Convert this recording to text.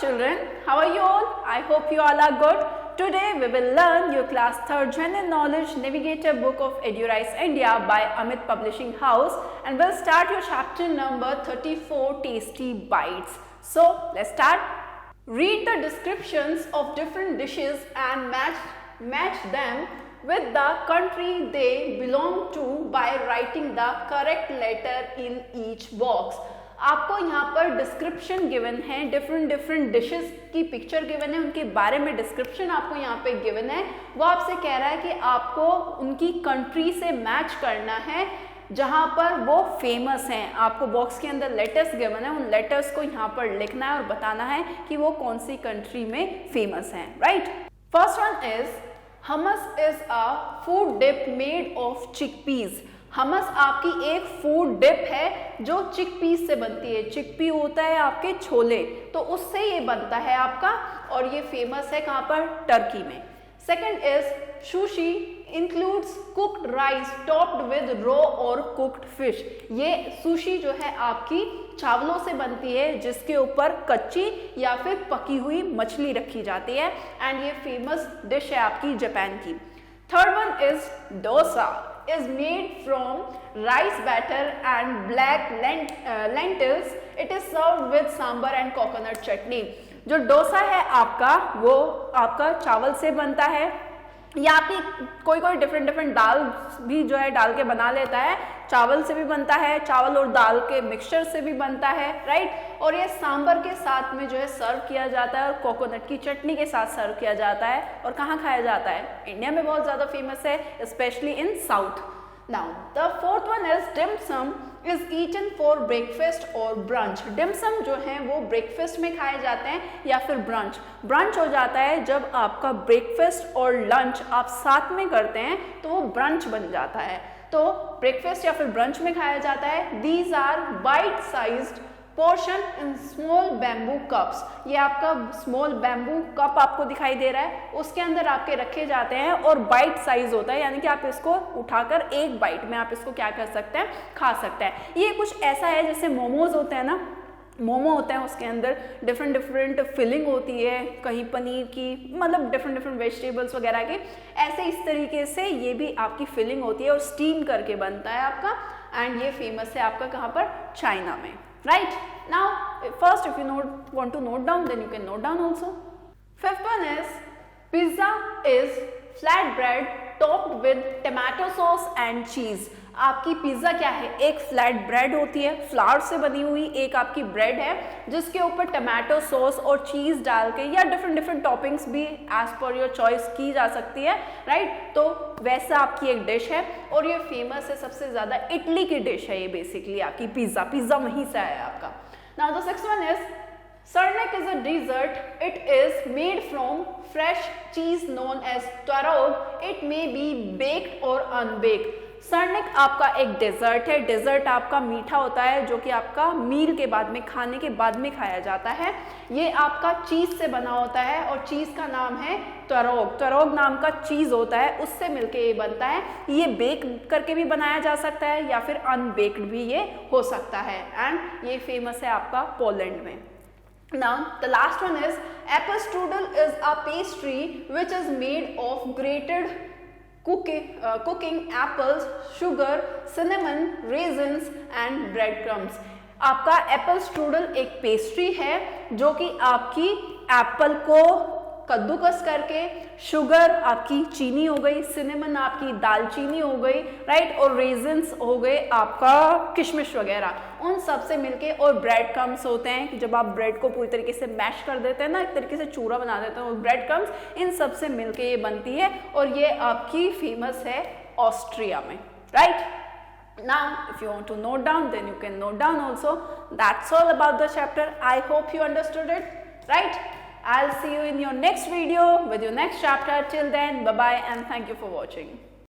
children, how are you all? I hope you all are good. Today we will learn your class 3rd General Knowledge Navigator book of EduRise India by Amit Publishing House, and we'll start your chapter number 34, Tasty Bites. So let's start. Read the descriptions of different dishes and match them with the country they belong to by writing the correct letter in each box. आपको यहाँ पर description given है, different dishes की picture given है, उनके बारे में description आपको यहाँ पे गिवन है। वो आपसे कह रहा है कि आपको उनकी कंट्री से मैच करना है जहाँ पर वो फेमस हैं। आपको बॉक्स के अंदर लेटर्स गिवन है, उन लेटर्स को यहाँ पर लिखना है और बताना है कि वो कौन सी कंट्री में फेमस हैं, right. First one is hummus is a food dip made of chickpeas. Hummus आपकी एक फूड डिप है जो चिकपीस से बनती है। चिकपी होता है आपके छोले, तो उससे ये बनता है आपका, और ये फेमस है कहाँ पर? टर्की में। Second is sushi includes cooked rice topped with raw और कुक्ड फिश। ये सुशी जो है आपकी चावलों से बनती है जिसके ऊपर कच्ची या फिर पकी हुई मछली रखी जाती है, एंड ये फेमस डिश है आपकी जापान की। Third one is dosa is made from rice batter and black lentils. It is served with sambar and coconut chutney. जो डोसा है आपका वो आपका चावल से बनता है, या आपकी कोई डिफरेंट दाल भी जो है डाल के बना लेता है। चावल से भी बनता है, चावल और दाल के मिक्सचर से भी बनता है, राइट। और ये सांबर के साथ में जो है सर्व किया जाता है और कोकोनट की चटनी के साथ सर्व किया जाता है। और कहाँ खाया जाता है? इंडिया में बहुत ज़्यादा फेमस है, specially in south. Now the fourth one is dim sum is eaten for breakfast और ब्रंच। डिमसम जो है वो ब्रेकफास्ट में खाए जाते हैं या फिर ब्रंच। ब्रंच हो जाता है जब आपका ब्रेकफास्ट और लंच आप साथ में करते हैं तो वो ब्रंच बन जाता है। तो ब्रेकफास्ट या फिर ब्रंच में खाया जाता है। These are bite sized portion in small bamboo cups. ये आपका स्मॉल बैम्बू कप आपको दिखाई दे रहा है, उसके अंदर आपके रखे जाते हैं और बाइट साइज होता है, यानी कि आप इसको उठाकर एक बाइट में आप इसको क्या कर सकते हैं? खा सकते हैं। ये कुछ ऐसा है जैसे मोमोज होते हैं ना, मोमो होते हैं उसके अंदर डिफरेंट फिलिंग होती है, कहीं पनीर की, मतलब डिफरेंट वेजिटेबल्स वगैरह की। ऐसे इस तरीके से ये भी आपकी फिलिंग होती है और स्टीम करके बनता है आपका, एंड ये फेमस है आपका कहाँ पर? चाइना में, right? Now first if you want to note down, then you can note down also. Fifth one is pizza is flatbread topped with tomato sauce and cheese. आपकी पिज्जा क्या है? एक फ्लैट ब्रेड होती है, flower से बनी हुई एक आपकी ब्रेड है जिसके ऊपर टमाटो सॉस और चीज डाल के, या डिफरेंट टॉपिंग्स भी एज पर योर चॉइस की जा सकती है, राइट। तो वैसा आपकी एक डिश है और ये फेमस है, सबसे ज्यादा इटली की डिश है ये बेसिकली आपकी पिज्जा वहीं से आया आपका। Now the sixth one is Sarnak is a dessert. It is made from fresh cheese known as twaroग. It may be baked or unbaked. सरनेक आपका एक डेजर्ट है। डेजर्ट आपका मीठा होता है जो कि आपका मील के बाद में, खाने के बाद में खाया जाता है। ये आपका चीज से बना होता है और चीज का नाम है twaroग। twaroग नाम का चीज होता है, उससे मिलके ये बनता है। ये बेक करके भी बनाया जा सकता है या फिर अनबेक्ड भी ये हो सकता है, एंड ये फेमस है आपका पोलैंड में। Now the last one is apple strudel is a pastry which is made of grated cooking apples, sugar, cinnamon, raisins and breadcrumbs. आपका एप्पल स्ट्रूडल एक पेस्ट्री है जो कि आपकी एप्पल को कद्दूकस करके, शुगर आपकी चीनी हो गई, सिनेमन आपकी दालचीनी हो गई, राइट, और रेजिन्स हो गए आपका किशमिश वगैरह, उन सब से मिलके, और ब्रेड क्रम्स होते हैं कि जब आप ब्रेड को पूरी तरीके से मैश कर देते हैं ना, एक तरीके से चूरा बना देते हैं, और ब्रेड क्रम्स इन सब से मिलके ये बनती है, और ये आपकी फेमस है ऑस्ट्रिया में, right. Now if you want to note down, then you can note down also. That's all about the chapter. I hope you understood it, right? I'll see you in your next video with your next chapter. Till then, bye bye and thank you for watching.